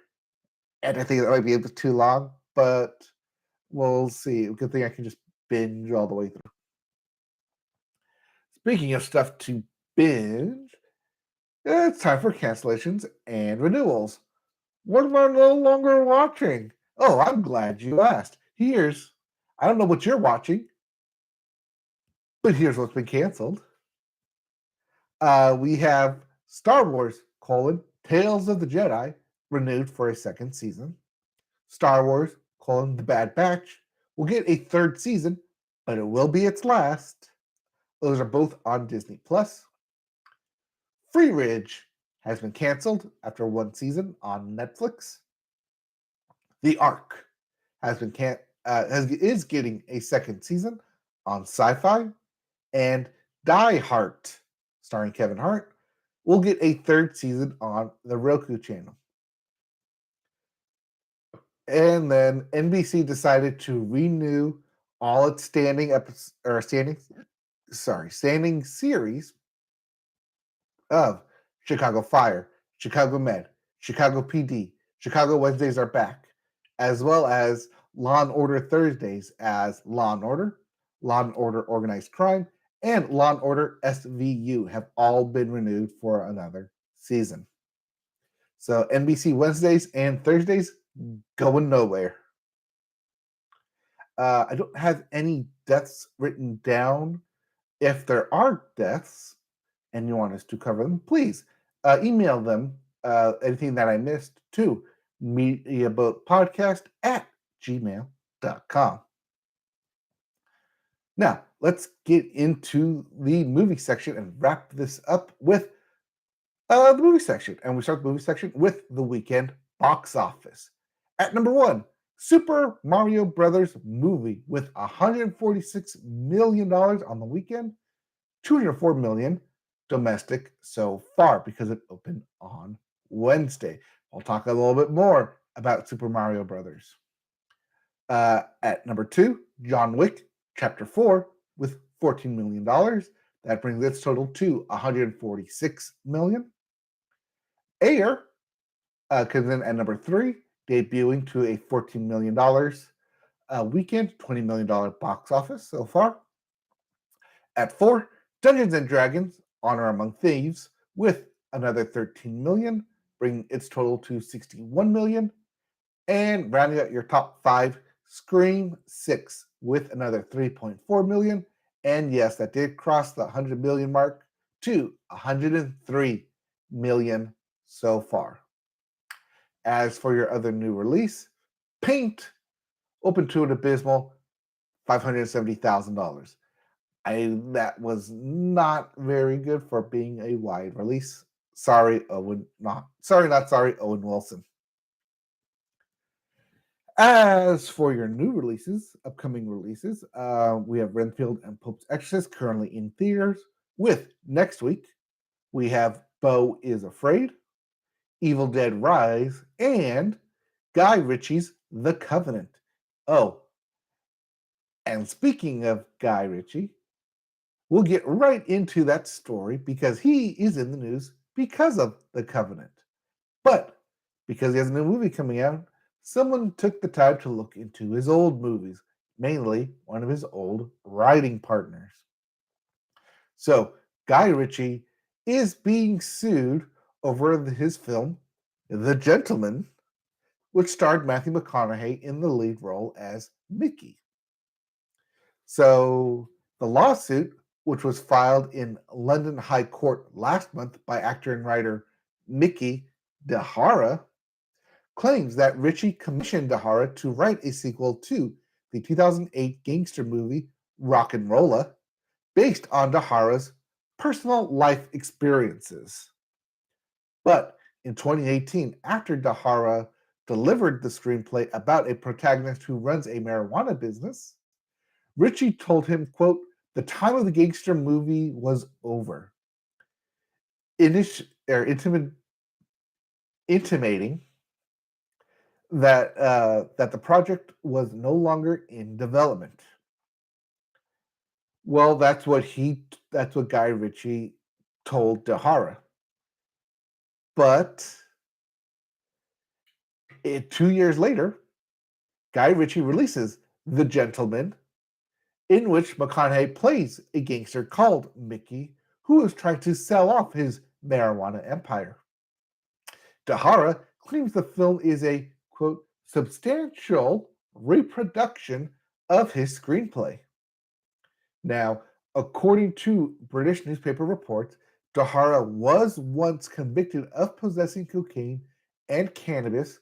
And I think it might be a bit too long, but we'll see. Good thing I can just binge all the way through. Speaking of stuff to binge, it's time for cancellations and renewals. What am I no longer watching? Oh, I'm glad you asked. I don't know what you're watching, but here's what's been canceled. We have Star Wars, Tales of the Jedi, renewed for a second season. Star Wars, The Bad Batch, will get a third season, but it will be its last. Those are both on Disney+. Free Ridge has been canceled after 1 season on Netflix. The Ark is getting a second season on Sci-Fi, and Die Hard, starring Kevin Hart, will get a third season on the Roku channel. And then NBC decided to renew all its standing series of Chicago Fire Chicago Med, Chicago PD, Chicago Wednesdays Are Back, as well as Law and Order Thursdays as Law and Order Organized Crime, and Law and Order SVU have all been renewed for another season. So NBC Wednesdays and Thursdays going nowhere. I don't have any deaths written down. If there are deaths and you want us to cover them, please email them, anything that I missed, to mediaboatpodcast@gmail.com. Now, let's get into the movie section and wrap this up with the movie section. And we start the movie section with the weekend box office. At number one, Super Mario Brothers movie with $146 million on the weekend, $204 million domestic so far because it opened on Wednesday. I'll talk a little bit more about Super Mario Brothers. At number two, John Wick Chapter 4 with $14 million. That brings its total to $146 million. Air comes in at number three, debuting to a $14 million weekend, $20 million box office so far. At four, Dungeons and Dragons Honor Among Thieves with another $13 million, bringing its total to $61 million. And rounding out your top five, Scream 6 with another $3.4 million. And yes, that did cross the $100 million mark to $103 million so far. As for your other new release, Paint opened to an abysmal $570,000. That was not very good for being a wide release. Sorry, Owen Wilson. As for your new releases, upcoming releases, we have Renfield and Pope's Exorcist currently in theaters. With next week, we have Beau is Afraid, Evil Dead Rise, and Guy Ritchie's The Covenant. Oh, and speaking of Guy Ritchie, we'll get right into that story because he is in the news because of The Covenant. But because he has a new movie coming out, someone took the time to look into his old movies, mainly one of his old writing partners. So, Guy Ritchie is being sued over his film, The Gentleman, which starred Matthew McConaughey in the lead role as Mickey. So, the lawsuit, which was filed in London High Court last month by actor and writer Miki Dahara, claims that Ritchie commissioned Dahara to write a sequel to the 2008 gangster movie Rock'n'Rolla, based on Dahara's personal life experiences. But in 2018, after Dahara delivered the screenplay about a protagonist who runs a marijuana business, Ritchie told him, quote, "The time of the gangster movie was over," intimating that the project was no longer in development. Well, that's what Guy Ritchie told Dahara. But 2 years later, Guy Ritchie releases The Gentleman, in which McConaughey plays a gangster called Mickey, who is trying to sell off his marijuana empire. Dahara claims the film is a, quote, substantial reproduction of his screenplay. Now, according to British newspaper reports, Dahara was once convicted of possessing cocaine and cannabis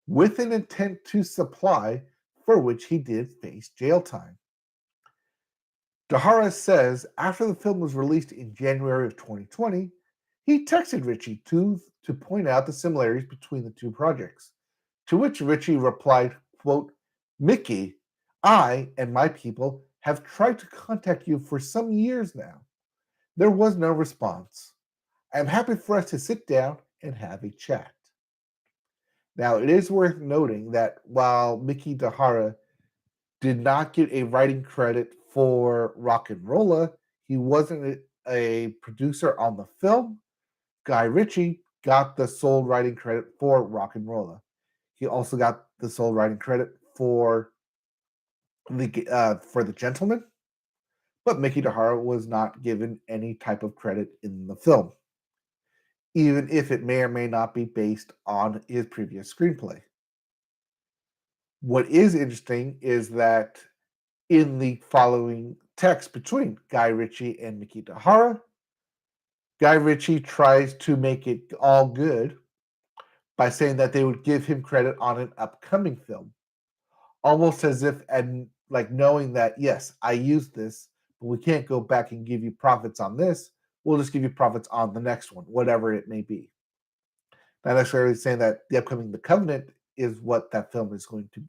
with an intent to supply, for which he did face jail time. Dahara says after the film was released in January of 2020, he texted Ritchie to point out the similarities between the two projects, to which Ritchie replied, quote, "Mickey, I and my people have tried to contact you for some years now. There was no response. I am happy for us to sit down and have a chat." Now, it is worth noting that while Miki Dahara did not get a writing credit for Rock'n'Rolla, he wasn't a producer on the film. Guy Ritchie got the sole writing credit for Rock and Rolla. He also got the sole writing credit for the Gentleman, but Mickey DeHara was not given any type of credit in the film, even if it may or may not be based on his previous screenplay. What is interesting is that in the following text between Guy Ritchie and Mickey DeHara, Guy Ritchie tries to make it all good by saying that they would give him credit on an upcoming film, almost as if and like knowing that yes, I used this, but we can't go back and give you profits on this. We'll just give you profits on the next one, whatever it may be. Not necessarily saying that the upcoming The Covenant is what that film is going to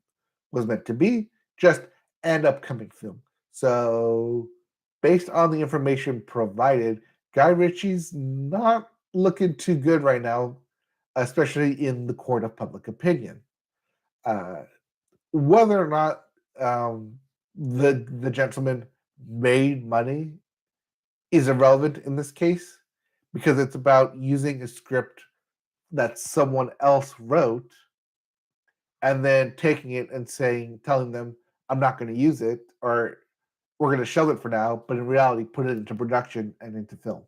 was meant to be, just an upcoming film. So, based on the information provided, Guy Ritchie's not looking too good right now, especially in the court of public opinion. Uh, whether or not the gentleman made money is irrelevant in this case because it's about using a script that someone else wrote and then taking it and telling them, I'm not going to use it, or we're going to shelve it for now, but in reality, put it into production and into film.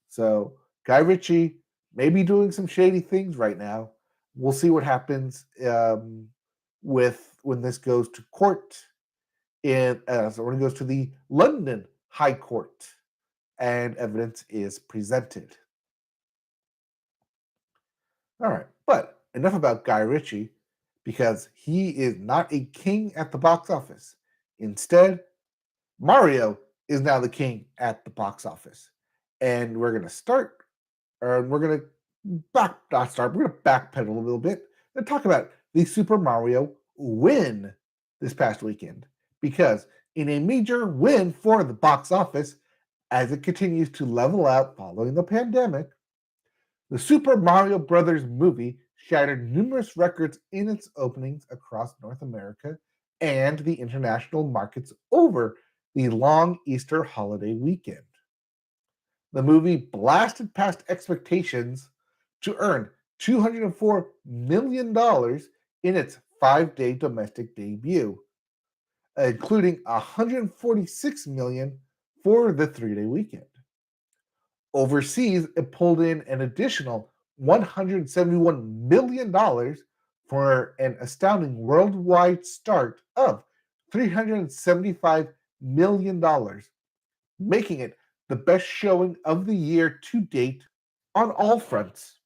So, Guy Ritchie may be doing some shady things right now. We'll see what happens with when this goes to court. So when it goes to the London High Court and evidence is presented. All right, but enough about Guy Ritchie because he is not a king at the box office. Instead, Mario is now the king at the box office. And we're going to start, or we're going to not start, we're going to backpedal a little bit and talk about the Super Mario win this past weekend. Because in a major win for the box office, as it continues to level out following the pandemic, the Super Mario Bros. Movie shattered numerous records in its openings across North America and the international markets over the long Easter holiday weekend. The movie blasted past expectations to earn $204 million in its 5-day domestic debut, including $146 million for the 3-day weekend. Overseas, it pulled in an additional $171 million for an astounding worldwide start of $375 million, making it the best showing of the year to date on all fronts.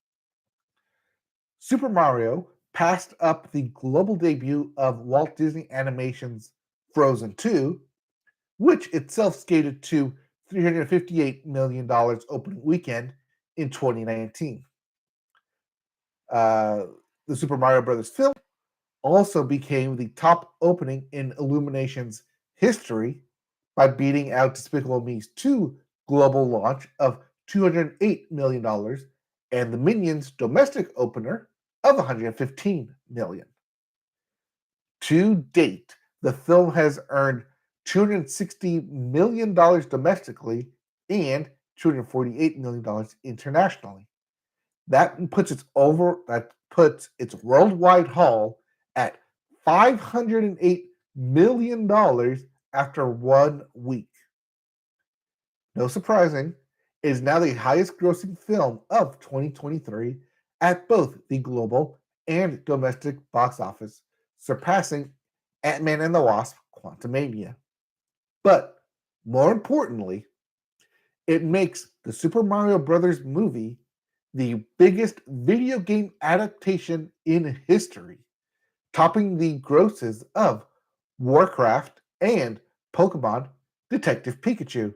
Super Mario passed up the global debut of Walt Disney Animation's Frozen 2, which itself skated to $358 million opening weekend in 2019. The Super Mario Bros. Film also became the top opening in Illumination's history by beating out Despicable Me's 2 global launch of $208 million and the Minions domestic opener of $115 million. To date, the film has earned $260 million domestically and $248 million internationally. That puts its worldwide haul at $508 million after 1 week. No surprising, it is now the highest grossing film of 2023 at both the global and domestic box office, surpassing Ant-Man and the Wasp: Quantumania. But more importantly, it makes the Super Mario Bros. Movie the biggest video game adaptation in history, topping the grosses of Warcraft and Pokemon Detective Pikachu.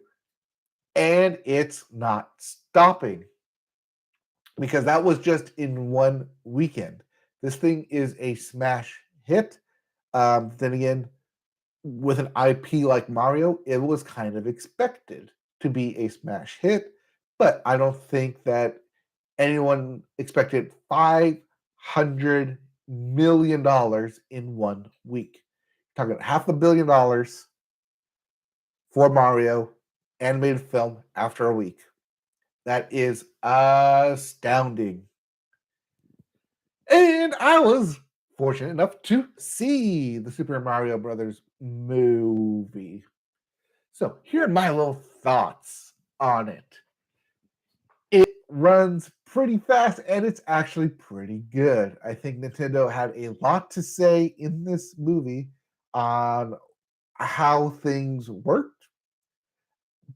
And it's not stopping because that was just in 1 weekend. This thing is a smash hit. Then again, with an IP like Mario, it was kind of expected to be a smash hit, but I don't think that anyone expected $500 million in 1 week. Talking $500 million for Mario animated film after a week. That is astounding. And I was fortunate enough to see the Super Mario Brothers movie. So here are my little thoughts on it. It runs pretty fast and it's actually pretty good. I think Nintendo had a lot to say in this movie on how things worked,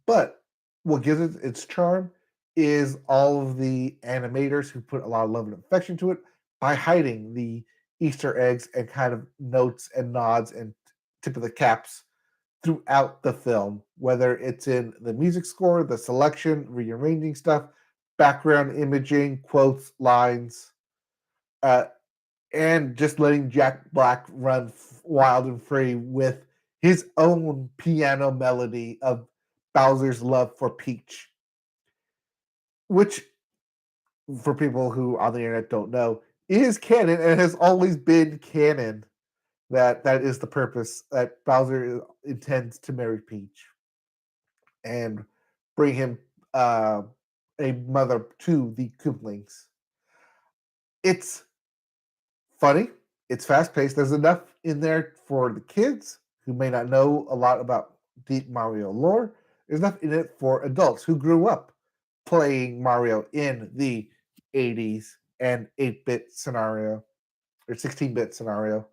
but what gives it its charm is all of the animators who put a lot of love and affection to it by hiding the Easter eggs and kind of notes and nods and tip of the caps throughout the film, whether it's in the music score, the selection, rearranging stuff, background imaging, quotes, lines, uh, and just letting Jack Black run wild and free with his own piano melody of Bowser's love for Peach, which, for people who on the internet don't know, is canon and has always been canon. That is the purpose that Bowser intends to marry Peach and bring him uh, a mother to the Koopalings. It's funny. It's fast paced. There's enough in there for the kids who may not know a lot about deep Mario lore. There's enough in it for adults who grew up playing Mario in the 80s and 8-bit scenario or 16-bit scenario.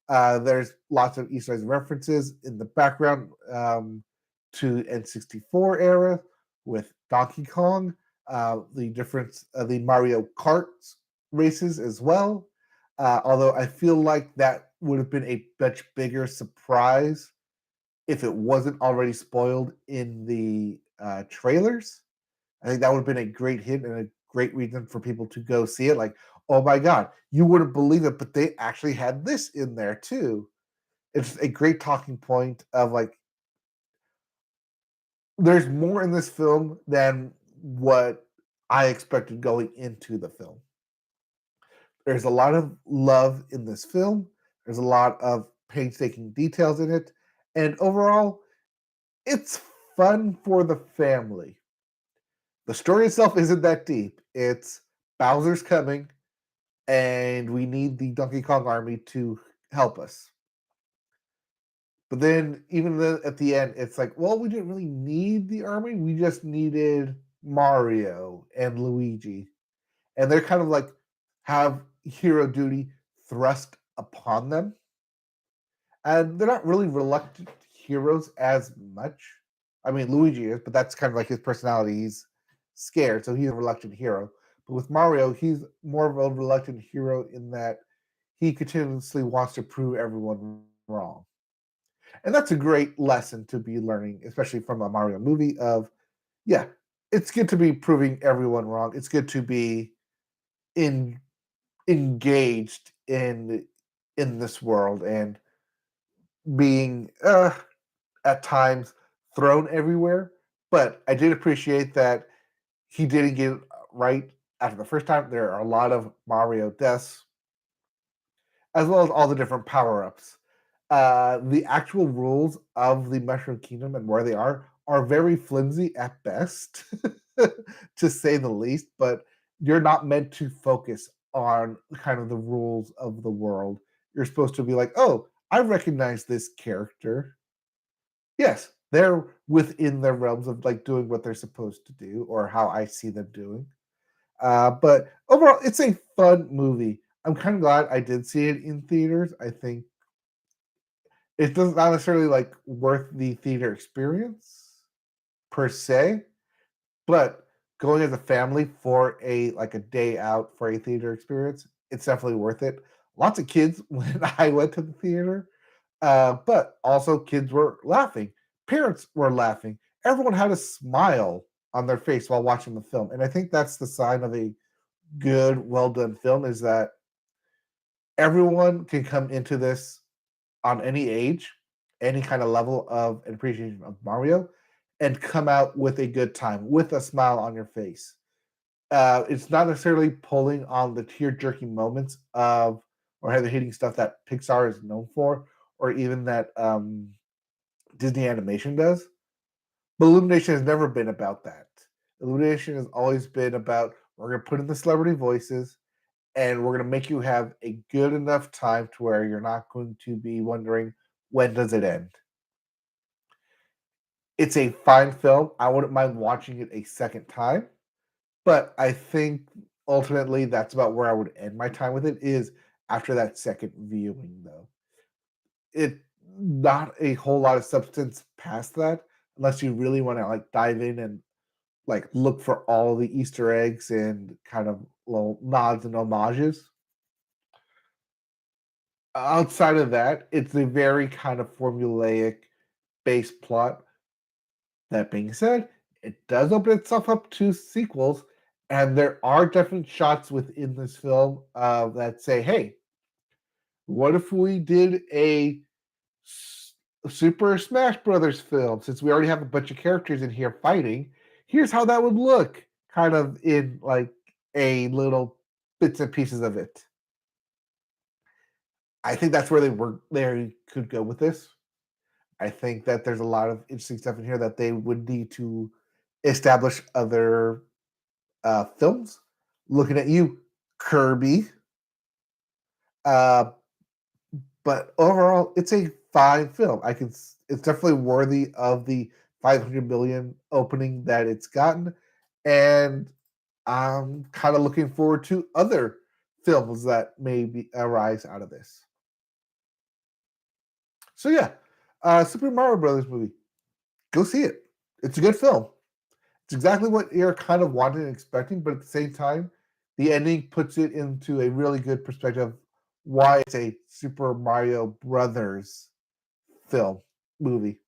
There's lots of Easter eggs references in the background to N64 era with Donkey Kong, the difference of the Mario Kart races as well. Although I feel like that would have been a much bigger surprise if it wasn't already spoiled in the trailers. I think that would have been a great hit and a great reason for people to go see it. Like, oh my God, you wouldn't believe it, but they actually had this in there too. It's a great talking point of like, there's more in this film than what I expected going into the film. There's a lot of love in this film. There's a lot of painstaking details in it. And overall, it's fun for the family. The story itself isn't that deep. It's Bowser's coming, and we need the Donkey Kong army to help us. But then, even at the end, it's like, well, we didn't really need the army. We just needed Mario and Luigi. And they're kind of like have hero duty thrust upon them. And they're not really reluctant heroes as much. I mean, Luigi is, but that's kind of like his personality. He's scared, so he's a reluctant hero. But with Mario, he's more of a reluctant hero in that he continuously wants to prove everyone wrong. And that's a great lesson to be learning, especially from a Mario movie of, yeah, it's good to be proving everyone wrong. It's good to be in engaged in this world and being at times thrown everywhere. But I did appreciate that he didn't get it right after the first time. There are a lot of Mario deaths, as well as all the different power ups. The actual rules of the Mushroom Kingdom and where they are very flimsy at best, to say the least. But you're not meant to focus on kind of the rules of the world. You're supposed to be like, oh, I recognize this character. Yes, they're within their realms of like doing what they're supposed to do or how I see them doing. But overall, it's a fun movie. I'm kind of glad I did see it in theaters. I think it does not necessarily like worth the theater experience per se, but going as a family for a like a day out for a theater experience, it's definitely worth it. Lots of kids when I went to the theater, but also kids were laughing. Parents were laughing. Everyone had a smile on their face while watching the film, and I think that's the sign of a good, well done film. Is that everyone can come into this on any age, any kind of level of appreciation of Mario, and come out with a good time, with a smile on your face. It's not necessarily pulling on the tear jerking moments of or heavy hitting stuff that Pixar is known for, or even that Disney animation does. But Illumination has never been about that. Illumination has always been about we're going to put in the celebrity voices and we're going to make you have a good enough time to where you're not going to be wondering when does it end. It's a fine film. I wouldn't mind watching it a second time, but I think ultimately that's about where I would end my time with it is after that second viewing though. It not a whole lot of substance past that unless you really want to like dive in and like look for all the Easter eggs and kind of little nods and homages. Outside of that, it's a very kind of formulaic base plot. That being said, it does open itself up to sequels, and there are definite shots within this film that say, "Hey, what if we did a Super Smash Brothers film? Since we already have a bunch of characters in here fighting, here's how that would look." Kind of in like a little bits and pieces of it. I think that's where they could go with this. I think that there's a lot of interesting stuff in here that they would need to establish other films. Looking at you, Kirby. Uh, but overall, it's a fine film. It's definitely worthy of the 500 million opening that it's gotten, and I'm kind of looking forward to other films that maybe arise out of this. So yeah, Super Mario Brothers movie. Go see it. It's a good film. It's exactly what you're kind of wanting and expecting, but at the same time, the ending puts it into a really good perspective why it's a Super Mario Brothers film movie.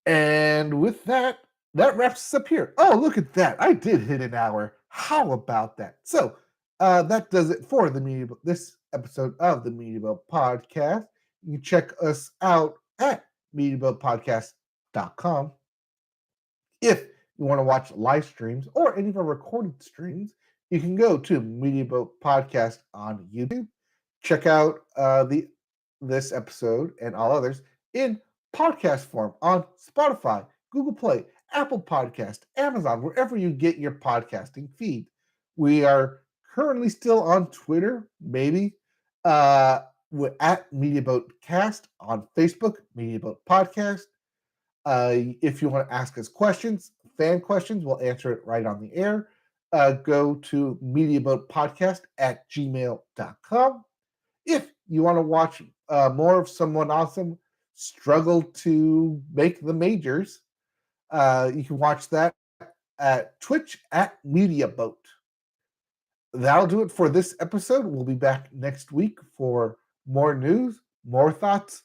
And with that, that wraps us up here. Oh, look at that. I did hit an hour. How about that? So that does it for this episode of the Media Boat Podcast. You can check us out at MediaBoatPodcast.com. If you want to watch live streams or any of our recorded streams, you can go to Media Boat Podcast on YouTube. Check out this episode and all others in podcast form on Spotify, Google Play, Apple Podcast, Amazon, wherever you get your podcasting feed. We are currently still on Twitter, maybe. We're at Media Boat Cast on Facebook, Media Boat Podcast. If you want to ask us questions, fan questions, we'll answer it right on the air. Go to mediaboatpodcast at gmail.com. If you want to watch more of someone awesome struggle to make the majors, you can watch that at Twitch at MediaBoat. That'll do it for this episode. We'll be back next week for more news, more thoughts,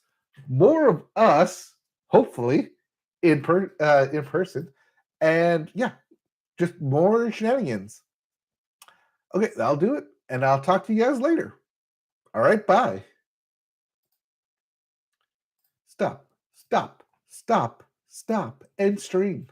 more of us, hopefully, in person. And yeah, just more shenanigans. Okay, that'll do it. And I'll talk to you guys later. All right, bye. Stop, stop, stop, stop, and stream.